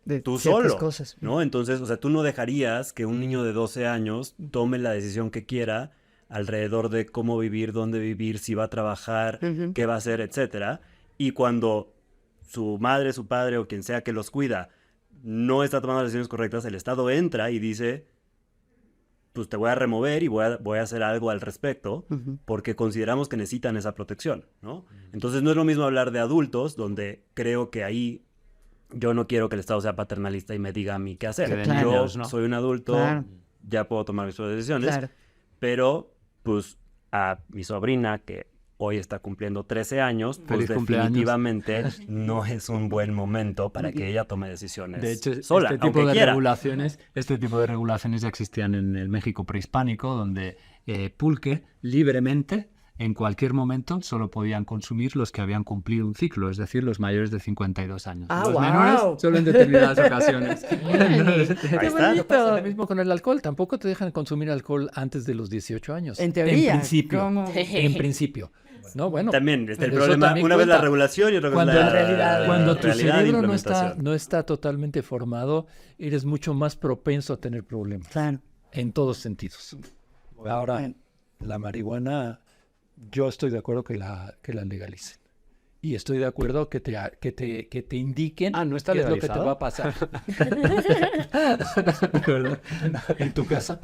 de tú solo, cosas, ¿no? Entonces, o sea, tú no dejarías que un niño de 12 años tome la decisión que quiera alrededor de cómo vivir, dónde vivir, si va a trabajar, qué va a hacer, etcétera. Y cuando su madre, su padre o quien sea que los cuida no está tomando las decisiones correctas, el Estado entra y dice, pues te voy a remover y voy a hacer algo al respecto porque consideramos que necesitan esa protección, ¿no? Entonces no es lo mismo hablar de adultos, donde creo que ahí yo no quiero que el Estado sea paternalista y me diga a mí qué hacer. Claro. Yo soy un adulto, ya puedo tomar mis propias decisiones, pero pues a mi sobrina que hoy está cumpliendo 13 años, pues definitivamente no es un buen momento para que ella tome decisiones de hecho, sola, este tipo de regulaciones ya existían en el México prehispánico, donde Pulque libremente en cualquier momento solo podían consumir los que habían cumplido un ciclo, es decir, los mayores de 52 años. Ah, Los wow. menores solo en determinadas ocasiones. ¡Qué bonito! Pasa lo mismo con el alcohol. Tampoco te dejan consumir alcohol antes de los 18 años. En teoría. En principio. ¿cómo? En principio. No, bueno. También está el pero eso problema, también una vez la cuenta. regulación y otra vez Cuando, la realidad, cuando tu realidad de cerebro implementación. no está totalmente formado, eres mucho más propenso a tener problemas. Claro. En todos sentidos. Ahora, Bueno. la marihuana, yo estoy de acuerdo que la legalicen. Y estoy de acuerdo que te indiquen ¿no está qué es lo que te legalizado? va a pasar. ¿En tu casa?